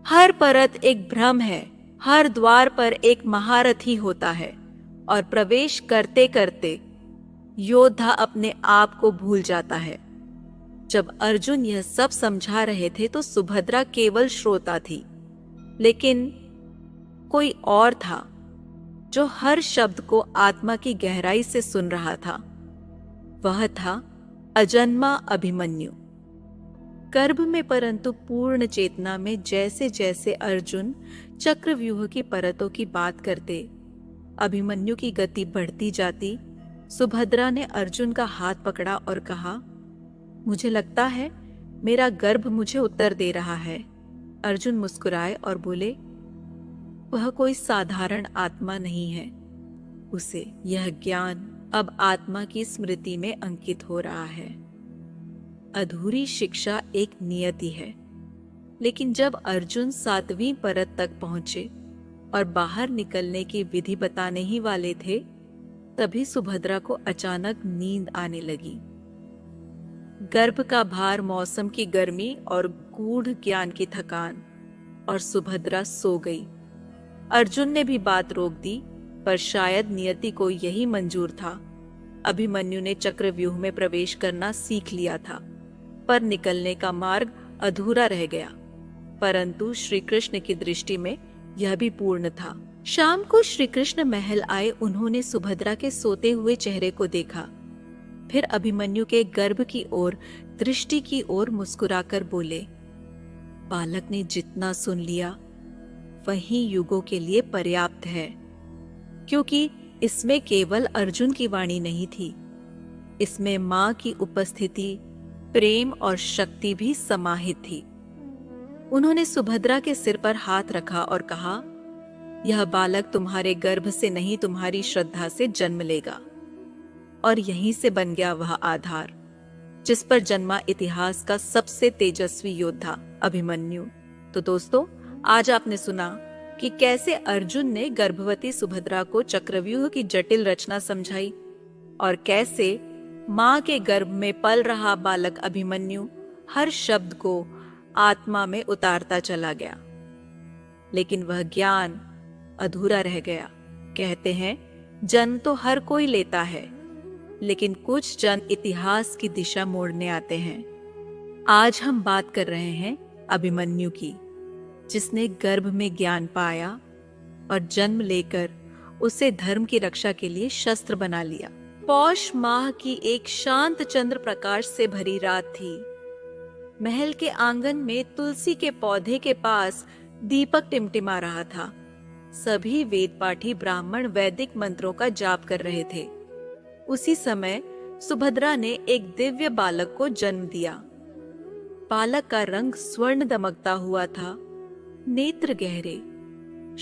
हर परत एक भ्रम है, हर द्वार पर एक महारथी होता है और प्रवेश करते करते योद्धा अपने आप को भूल जाता है। जब अर्जुन यह सब समझा रहे थे तो सुभद्रा केवल श्रोता थी, लेकिन कोई और था जो हर शब्द को आत्मा की गहराई से सुन रहा था। वह था अजन्मा अभिमन्यु। गर्भ में परंतु पूर्ण चेतना में जैसे जैसे अर्जुन चक्रव्यूह की परतों की बात करते, अभिमन्यु की गति बढ़ती जाती। सुभद्रा ने अर्जुन का हाथ पकड़ा और कहा, मुझे लगता है मेरा गर्भ मुझे उत्तर दे रहा है। अर्जुन मुस्कुराए और बोले, वह कोई साधारण आत्मा नहीं है। उसे यह ज्ञान अब आत्मा की स्मृति में अंकित हो रहा है। अधूरी शिक्षा एक नियति है। लेकिन जब अर्जुन 7वीं परत तक पहुंचे और बाहर निकलने की विधि बताने ही वाले थे, तभी सुभद्रा को अचानक नींद आने लगी। गर्भ का भार, मौसम की गर्मी और गूढ़ ज्ञान की थकान, और सुभद्रा सो गई। अर्जुन ने भी बात रोक दी, पर शायद नियति को यही मंजूर था। अभिमन्यु ने चक्रव्यूह में प्रवेश करना सीख लिया था, पर निकलने का मार्ग अधूरा रह गया। परंतु श्री कृष्ण की दृष्टि में यह भी पूर्ण था। शाम को श्री कृष्ण महल आए। उन्होंने सुभद्रा के सोते हुए चेहरे को देखा, फिर अभिमन्यु के गर्भ की ओर दृष्टि की ओर मुस्कुराकर बोले, बालक ने जितना सुन लिया वही युगों के लिए पर्याप्त है, क्योंकि इसमें केवल अर्जुन की वाणी नहीं थी, इसमें मां की उपस्थिति, प्रेम और शक्ति भी समाहित थी। उन्होंने सुभद्रा के सिर पर हाथ रखा और कहा, यह बालक तुम्हारे गर्भ से नहीं, तुम्हारी श्रद्धा से जन्म लेगा। और यहीं से बन गया वह आधार जिस पर जन्मा इतिहास का सबसे तेजस्वी योद्धा अभिमन्यु। तो दोस्तों, आज आपने सुना कि कैसे अर्जुन ने गर्भवती सुभद्रा को चक्रव्यूह की जटिल रचना समझाई और कैसे मां के गर्भ में पल रहा बालक अभिमन्यु हर शब्द को आत्मा में उतारता चला गया, लेकिन वह ज्ञान अधूरा रह गया। कहते हैं जन्म तो हर कोई लेता है, लेकिन कुछ जन इतिहास की दिशा मोड़ने आते हैं। आज हम बात कर रहे हैं अभिमन्यु की, जिसने गर्भ में ज्ञान पाया और जन्म लेकर उसे धर्म की रक्षा के लिए शस्त्र बना लिया। पौष माह की एक शांत चंद्र प्रकाश से भरी रात थी। महल के आंगन में तुलसी के पौधे के पास दीपक टिमटिमा रहा था। सभी वेद पाठी ब्राह्मण वैदिक मंत्रों का जाप कर रहे थे। उसी समय सुभद्रा ने एक दिव्य बालक को जन्म दिया। बालक का रंग स्वर्ण दमकता हुआ था, नेत्र गहरे,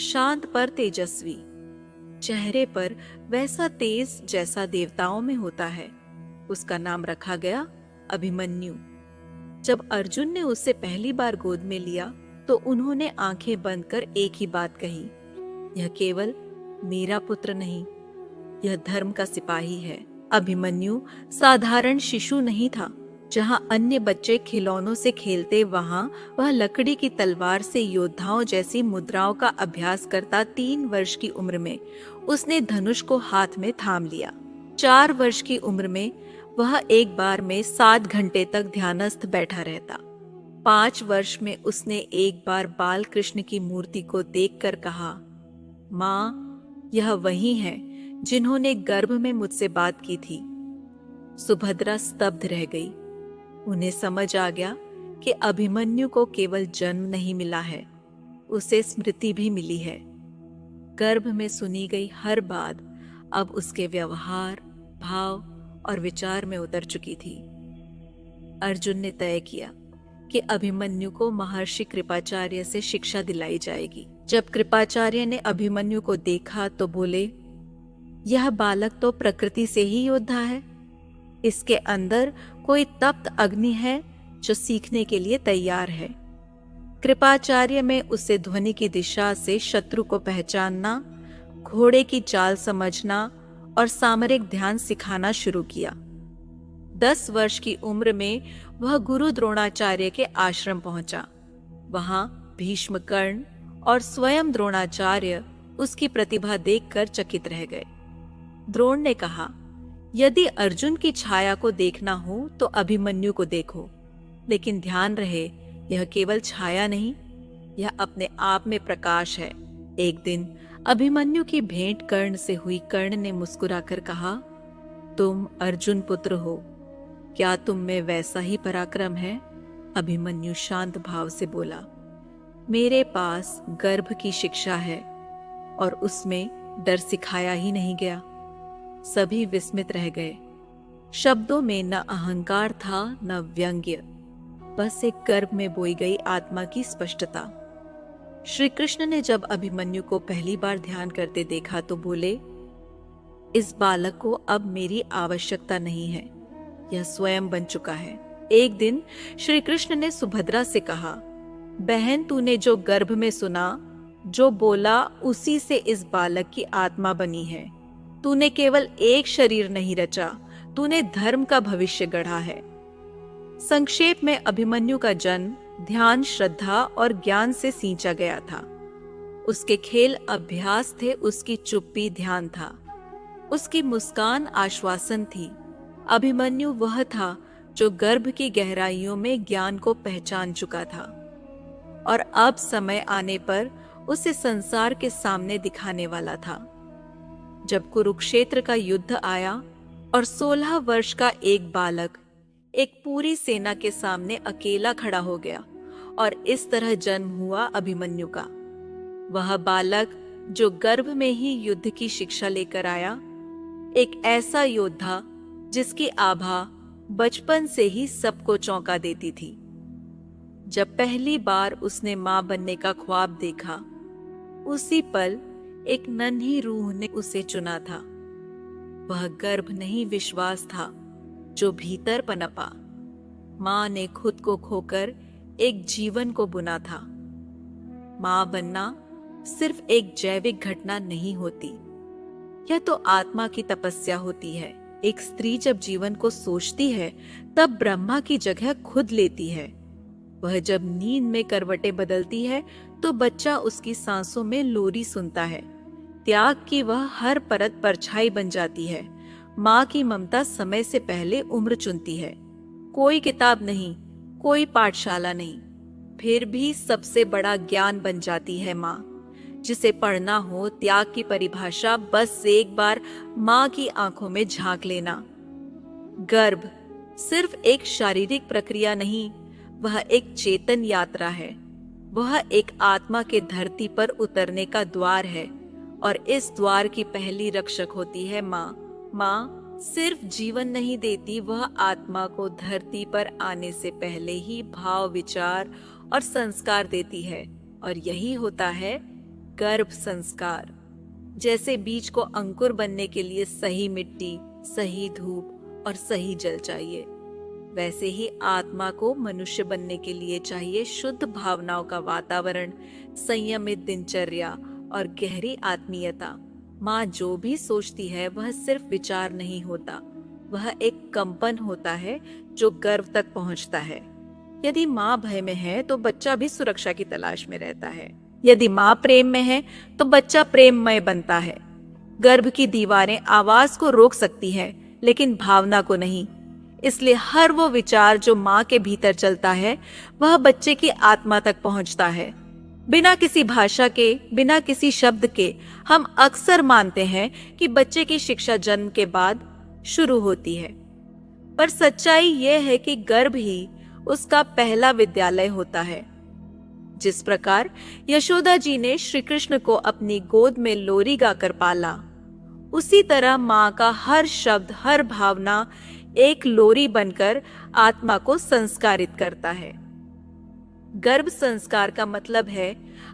शांत पर तेजस्वी, चेहरे पर वैसा तेज जैसा देवताओं में होता है। उसका नाम रखा गया अभिमन्यु। जब अर्जुन ने उसे पहली बार गोद में लिया तो उन्होंने आंखें बंद कर एक ही बात कही, यह केवल मेरा पुत्र नहीं, यह धर्म का सिपाही है। अभिमन्यु साधारण शिशु नहीं था। जहां अन्य बच्चे खिलौनों से खेलते, वहां वह लकड़ी की तलवार से योद्धाओं जैसी मुद्राओं का अभ्यास करता। 3 वर्ष की उम्र में उसने धनुष को हाथ में थाम लिया। 4 वर्ष की उम्र में वह एक बार में 7 घंटे तक ध्यानस्थ बैठा रहता। 5 वर्ष में उसने एक बार बाल कृष्ण की मूर्ति को देखकर कहा, माँ, यह वही हैं जिन्होंने गर्भ में मुझसे बात की थी। सुभद्रा स्तब्ध रह गई। उन्हें समझ आ गया कि अभिमन्यु को केवल जन्म नहीं मिला है, उसे स्मृति भी मिली है। गर्भ में सुनी गई हर बात अब उसके व्यवहार, भाव और विचार में उतर चुकी थी। अर्जुन ने तय किया कि अभिमन्यु को महर्षि कृपाचार्य से शिक्षा दिलाई जाएगी। जब कृपाचार्य ने अभिमन्यु को देखा तो बोले, यह बालक तो प्रकृति से ही योद्धा है। इसके अंदर कोई तप्त अग्नि है जो सीखने के लिए तैयार है। कृपाचार्य में उसे ध्वनि की दिशा से शत्रु को पहचानना, घोड़े की चाल समझना और सामरिक ध्यान सिखाना शुरू किया। 10 वर्ष की उम्र में वह गुरु द्रोणाचार्य के आश्रम पहुंचा। वहां भीष्म, कर्ण और स्वयं द्रोणाचार्य उसकी प्रतिभा देखकर चकित रह गए। द्रोण ने कहा, यदि अर्जुन की छाया को देखना हो तो अभिमन्यु को देखो, लेकिन ध्यान रहे यह केवल छाया नहीं, यह अपने आप में प्रकाश है। एक दिन अभिमन्यु की भेंट कर्ण से हुई। कर्ण ने मुस्कुराकर कहा, तुम अर्जुन पुत्र हो, क्या तुम में वैसा ही पराक्रम है? अभिमन्यु शांत भाव से बोला, मेरे पास गर्भ की शिक्षा है और उसमें डर सिखाया ही नहीं गया। सभी विस्मित रह गए। शब्दों में न अहंकार था न व्यंग्य, बस एक गर्भ में बोई गई आत्मा की स्पष्टता। श्री कृष्ण ने जब अभिमन्यु को पहली बार ध्यान करते देखा तो बोले, इस बालक को अब मेरी आवश्यकता नहीं है, यह स्वयं बन चुका है। एक दिन श्री कृष्ण ने सुभद्रा से कहा, बहन, तूने जो गर्भ में सुना, जो बोला, उसी से इस बालक की आत्मा बनी है। तूने केवल एक शरीर नहीं रचा, तूने धर्म का भविष्य गढ़ा है। संक्षेप में अभिमन्यु का जन्म ध्यान, श्रद्धा और ज्ञान से सींचा गया था। उसके खेल अभ्यास थे, उसकी चुप्पी ध्यान था, उसकी मुस्कान आश्वासन थी। अभिमन्यु वह था जो गर्भ की गहराइयों में ज्ञान को पहचान चुका था और अब समय आने पर उसे संसार के सामने दिखाने वाला था। जब कुरुक्षेत्र का युद्ध आया और 16 वर्ष का एक बालक एक पूरी सेना के सामने अकेला खड़ा हो गया और इस तरह जन्म हुआ अभिमन्यु का। वह बालक जो गर्भ में ही युद्ध की शिक्षा लेकर आया, एक ऐसा योद्धा जिसकी आभा बचपन से ही सबको चौंका देती थी। जब पहली बार उसने मां बनने का ख्वाब देखा, उसी पल एक नन्ही रूह ने उसे चुना था। वह गर्भ नहीं, विश्वास था जो भीतर पनपा। मां ने खुद को खोकर एक जीवन को बुना था। मां बनना सिर्फ एक जैविक घटना नहीं होती, यह तो आत्मा की तपस्या होती है। एक स्त्री जब जीवन को सोचती है, तब ब्रह्मा की जगह खुद लेती है। वह जब नींद में करवटें बदलती है, तो बच्चा उसकी सांसों में लोरी सुनता है। त्याग की वह हर परत परछाई बन जाती है। माँ की ममता समय से पहले उम्र चुनती है। कोई किताब नहीं, कोई पाठशाला नहीं, फिर भी सबसे बड़ा ज्ञान बन जाती है माँ। जिसे पढ़ना हो, त्याग की परिभाषा बस एक बार माँ की आंखों में झांक लेना। गर्भ सिर्फ एक शारीरिक प्रक्रिया नहीं, वह एक चेतन यात्रा है। वह एक आत्मा के धरती पर उतरने का द्वार है, और इस द्वार की पहली रक्षक होती है माँ। माँ सिर्फ जीवन नहीं देती, वह आत्मा को धरती पर आने से पहले ही भाव, विचार और संस्कार देती है। और यही होता है गर्भ संस्कार। जैसे बीज को अंकुर बनने के लिए सही मिट्टी, सही धूप और सही जल चाहिए, वैसे ही आत्मा को मनुष्य बनने के लिए चाहिए शुद्ध भावनाओं का वातावरण, संयमित दिनचर्या और गहरी आत्मीयता। माँ जो भी सोचती है वह सिर्फ विचार नहीं होता, वह एक कंपन होता है जो गर्भ तक पहुँचता है। यदि माँ भय में है तो बच्चा भी सुरक्षा की तलाश में रहता है। यदि माँ प्रेम में है तो बच्चा प्रेममय बनता है। गर्भ की दीवारें आवाज को रोक सकती हैं, लेकिन भावना को नहीं। इसलिए हर वो विचार जो माँ के भीतर चलता है, वह बच्चे की आत्मा तक पहुंचता है। बिना किसी भाषा के, बिना किसी शब्द के हम अक्सर मानते हैं कि बच्चे की शिक्षा जन्म के बाद शुरू होती है, पर सच्चाई यह है कि गर्भ ही उसका पहला विद्यालय होता है। जिस प्रकार यशोदा जी ने श्री कृष्ण को अपनी गोद में लोरी गाकर पाला, उसी तरह माँ का हर शब्द, हर भावना एक लोरी बनकर आत्मा को संस्कारित करता है। गर्भ संस्कार का मतलब है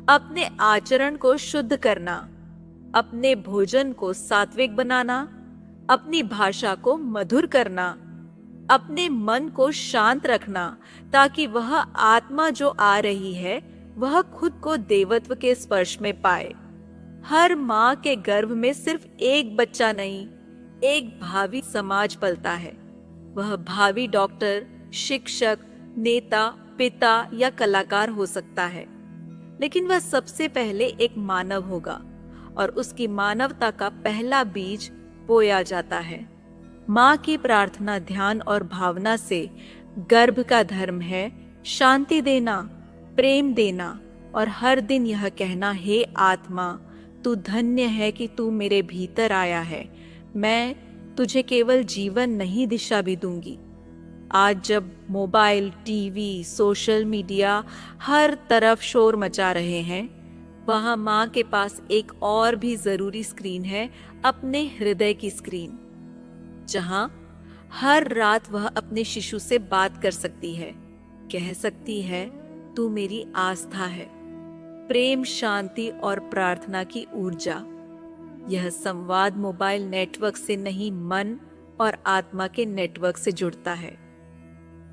अपने आचरण को शुद्ध करना, अपने भोजन को सात्विक बनाना, अपनी भाषा को मधुर करना, अपने मन को शांत रखना, ताकि वह आत्मा जो आ रही है वह खुद को देवत्व के स्पर्श में पाए। हर माँ के गर्भ में सिर्फ एक बच्चा नहीं, एक भावी समाज पलता है। वह भावी डॉक्टर, शिक्षक, नेता, पिता या कलाकार हो सकता है, लेकिन वह सबसे पहले एक मानव होगा, और उसकी मानवता का पहला बीज बोया जाता है। माँ की प्रार्थना, ध्यान और भावना से गर्भ का धर्म है शांति देना, प्रेम देना और हर दिन यह कहना, हे आत्मा, तू धन्य है कि तू मेरे भीतर आया है। मैं तुझे केवल जीवन नहीं, दिशा भी दूंगी। आज जब मोबाइल, टीवी, सोशल मीडिया हर तरफ शोर मचा रहे हैं, वहां माँ के पास एक और भी जरूरी स्क्रीन है, अपने हृदय की स्क्रीन, जहां हर रात वह अपने शिशु से बात कर सकती है, कह सकती है, तू मेरी आस्था है। प्रेम, शांति और प्रार्थना की ऊर्जा। यह संवाद मोबाइल नेटवर्क से नहीं, मन और आत्मा के नेटवर्क से जुड़ता है।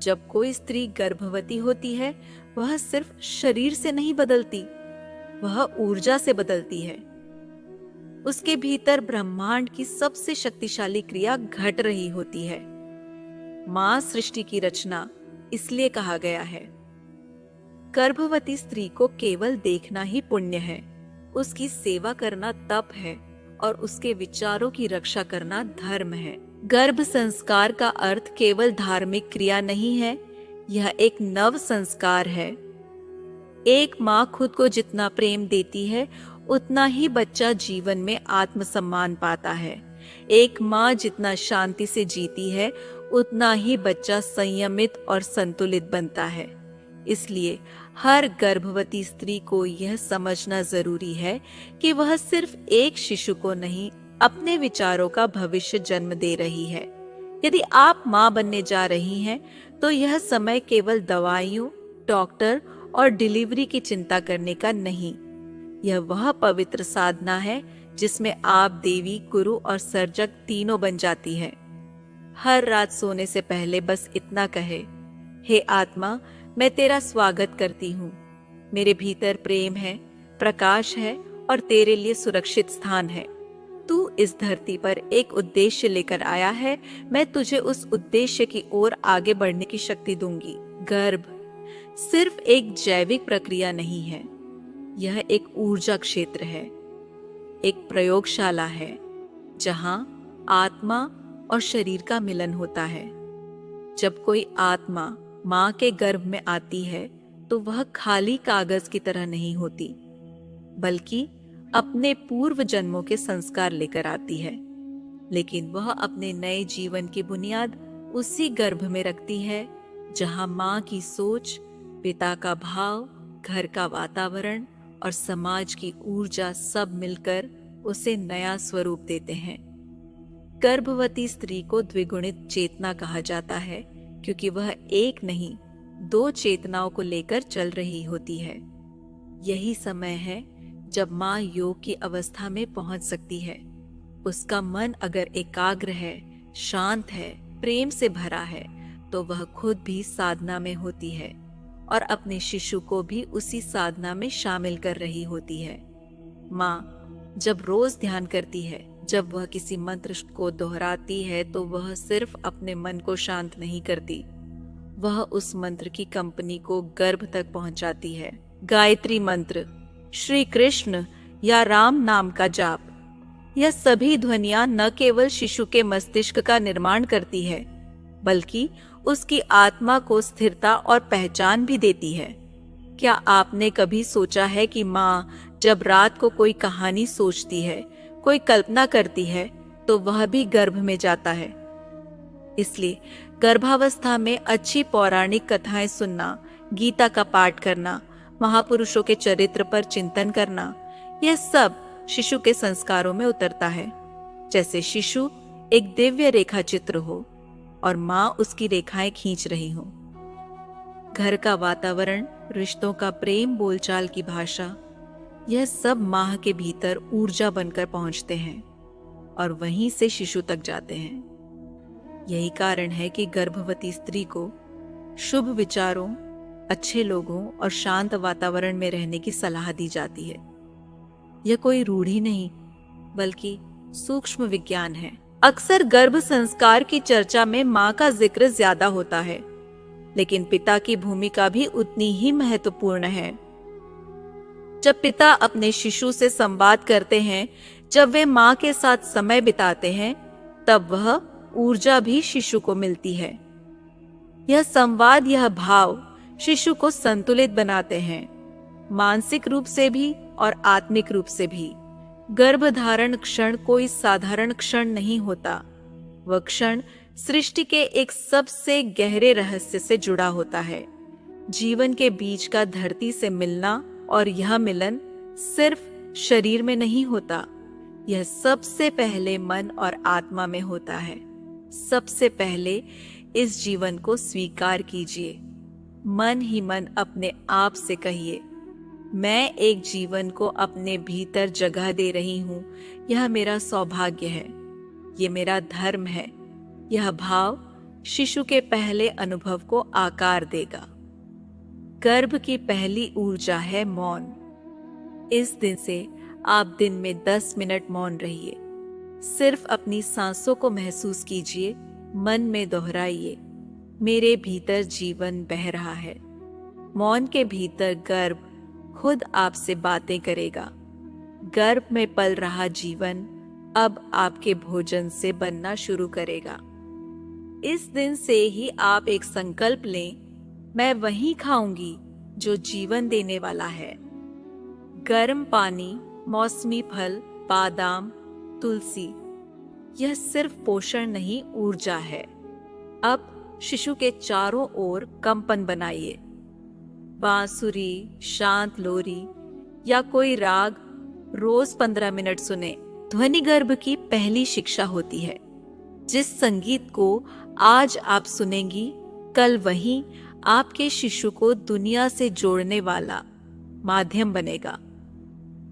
जब कोई स्त्री गर्भवती होती है, वह सिर्फ शरीर से नहीं बदलती, वह ऊर्जा से बदलती है। उसके भीतर ब्रह्मांड की सबसे शक्तिशाली क्रिया घट रही होती है। मां सृष्टि की रचना इसलिए कहा गया है। गर्भवती स्त्री को केवल देखना ही पुण्य है, उसकी सेवा करना तप है और उसके विचारों की रक्षा करना धर्म है। गर्भ संस्कार का अर्थ केवल धार्मिक क्रिया नहीं है, यह एक नव संस्कार है। एक माँ खुद को जितना प्रेम देती है, उतना ही बच्चा जीवन में आत्मसम्मान पाता है। एक माँ जितना शांति से जीती है, उतना ही बच्चा संयमित और संतुलित बनता है। इसलिए हर गर्भवती स्त्री को यह समझना जरूरी है कि वह सिर्फ एक शिशु को नहीं, अपने विचारों का भविष्य जन्म दे रही है। यदि आप मां बनने जा रही हैं, तो यह समय केवल दवाइयों, डॉक्टर और डिलीवरी की चिंता करने का नहीं। यह वह पवित्र साधना है जिसमें आप देवी, गुरु और सर्जक तीनों बन जाती है। हर रात सोने से पहले बस इतना कहे, हे आत्मा, मैं तेरा स्वागत करती हूँ। मेरे भीतर प्रेम है, प्रकाश है और तेरे लिए सुरक्षित स्थान है। तू इस धरती पर एक उद्देश्य लेकर आया है। मैं तुझे उस उद्देश्य की ओर आगे बढ़ने की शक्ति दूंगी। गर्भ सिर्फ एक जैविक प्रक्रिया नहीं है, यह एक ऊर्जा क्षेत्र है, एक प्रयोगशाला है जहां आत्मा और शरीर का मिलन होता है। जब कोई आत्मा मां के गर्भ में आती है तो वह खाली कागज की तरह नहीं होती, बल्कि अपने पूर्व जन्मों के संस्कार लेकर आती है। लेकिन वह अपने नए जीवन की बुनियाद उसी गर्भ में रखती है जहां मां की सोच, पिता का भाव, घर का वातावरण और समाज की ऊर्जा सब मिलकर उसे नया स्वरूप देते हैं। गर्भवती स्त्री को द्विगुणित चेतना कहा जाता है, क्योंकि वह एक नहीं, दो चेतनाओं को लेकर चल रही होती है। यही समय है जब मां योग की अवस्था में पहुंच सकती है। उसका मन अगर एकाग्र है, शांत है, प्रेम से भरा है, तो वह खुद भी साधना में होती है और अपने शिशु को भी उसी साधना में शामिल कर रही होती है। मां जब रोज ध्यान करती है, जब वह किसी मंत्र को दोहराती है, तो वह सिर्फ अपने मन को शांत नहीं करती, वह उस मंत्र की कंपनी को गर्भ तक पहुंचाती है। गायत्री मंत्र, श्री कृष्ण या राम नाम का जाप, यह सभी ध्वनियां न केवल शिशु के मस्तिष्क का निर्माण करती है, बल्कि उसकी आत्मा को स्थिरता और पहचान भी देती है। क्या आपने कभी सोचा है कि मां जब रात को कोई कहानी सोचती है, कोई कल्पना करती है, तो वह भी गर्भ में जाता है। इसलिए गर्भावस्था में अच्छी पौराणिक कथाएं सुनना, गीता का पाठ करना, महापुरुषों के चरित्र पर चिंतन करना, यह सब शिशु के संस्कारों में उतरता है। जैसे शिशु एक दिव्य रेखा चित्र हो और मां उसकी रेखाएं खींच रही हो। घर का वातावरण, रिश्तों का प्रेम, बोलचाल की भाषा, यह सब मां के भीतर ऊर्जा बनकर पहुंचते हैं और वहीं से शिशु तक जाते हैं। यही कारण है कि गर्भवती स्त्री को शुभ विचारों, अच्छे लोगों और शांत वातावरण में रहने की सलाह दी जाती है। यह कोई रूढ़ी नहीं, बल्कि सूक्ष्म विज्ञान है। अक्सर गर्भ संस्कार की चर्चा में मां का जिक्र ज्यादा होता है, लेकिन पिता की भूमिका भी उतनी ही महत्वपूर्ण है। जब पिता अपने शिशु से संवाद करते हैं, जब वे मां के साथ समय बिताते हैं, तब वह ऊर्जा भी शिशु को मिलती है। यह संवाद, यह भाव शिशु को संतुलित बनाते हैं, मानसिक रूप से भी और आत्मिक रूप से भी। गर्भधारण क्षण कोई साधारण क्षण नहीं होता, वह क्षण सृष्टि के एक सबसे गहरे रहस्य से जुड़ा होता है। जीवन के बीज का धरती से मिलना, और यह मिलन सिर्फ शरीर में नहीं होता, यह सबसे पहले मन और आत्मा में होता है। सबसे पहले इस जीवन को स्वीकार कीजिए। मन ही मन अपने आप से कहिए, मैं एक जीवन को अपने भीतर जगह दे रही हूं। यह मेरा सौभाग्य है, ये मेरा धर्म है। यह भाव शिशु के पहले अनुभव को आकार देगा। गर्भ की पहली ऊर्जा है मौन। इस दिन से आप दिन में 10 मिनट मौन रहिए। सिर्फ अपनी सांसों को महसूस कीजिए, मन में दोहराइए, मेरे भीतर जीवन बह रहा है। मौन के भीतर गर्भ खुद आपसे बातें करेगा। गर्भ में पल रहा जीवन अब आपके भोजन से बनना शुरू करेगा। इस दिन से ही आप एक संकल्प लें, मैं वही खाऊंगी जो जीवन देने वाला है। गर्म पानी, मौसमी फल, बादाम, तुलसी, यह सिर्फ पोषण नहीं, ऊर्जा है। अब शिशु के चारों ओर कंपन बनाइए। बांसुरी, शांत लोरी या कोई राग रोज 15 मिनट सुने। ध्वनि गर्भ की पहली शिक्षा होती है। जिस संगीत को आज आप सुनेंगी, कल वही आपके शिशु को दुनिया से जोड़ने वाला माध्यम बनेगा।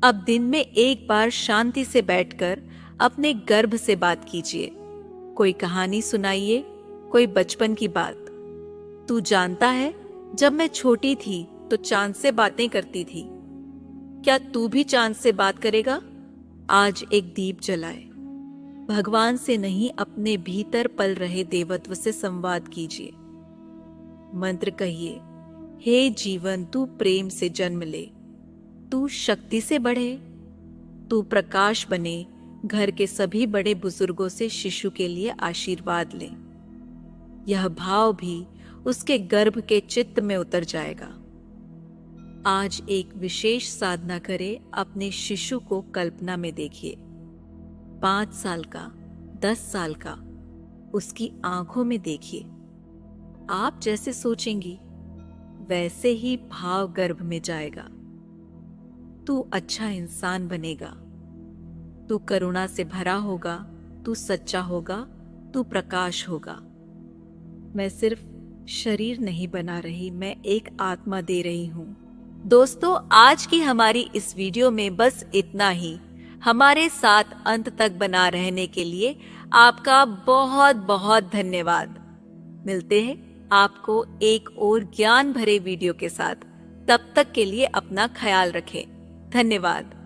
अब दिन में एक बार शांति से बैठकर अपने गर्भ से बात कीजिए। कोई कहानी सुनाइए, कोई बचपन की बात। तू जानता है, जब मैं छोटी थी तो चांद से बातें करती थी। क्या तू भी चांद से बात करेगा? आज एक दीप जलाए। भगवान से नहीं, अपने भीतर पल रहे देवत्व से संवाद कीजिए। मंत्र कहिए, हे जीवन, तू प्रेम से जन्म ले, तू शक्ति से बढ़े, तू प्रकाश बने। घर के सभी बड़े बुजुर्गों से शिशु के लिए आशीर्वाद लें। यह भाव भी उसके गर्भ के चित्त में उतर जाएगा। आज एक विशेष साधना करें। अपने शिशु को कल्पना में देखिए, 5 साल का, 10 साल का। उसकी आंखों में देखिए। आप जैसे सोचेंगी वैसे ही भाव गर्भ में जाएगा। तू अच्छा इंसान बनेगा, तू करुणा से भरा होगा, तू सच्चा होगा, तू प्रकाश होगा। मैं सिर्फ शरीर नहीं बना रही, मैं एक आत्मा दे रही हूं। दोस्तों, आज की हमारी इस वीडियो में बस इतना ही। हमारे साथ अंत तक बना रहने के लिए आपका बहुत बहुत धन्यवाद। मिलते हैं आपको एक और ज्ञान भरे वीडियो के साथ। तब तक के लिए अपना ख्याल रखें। धन्यवाद।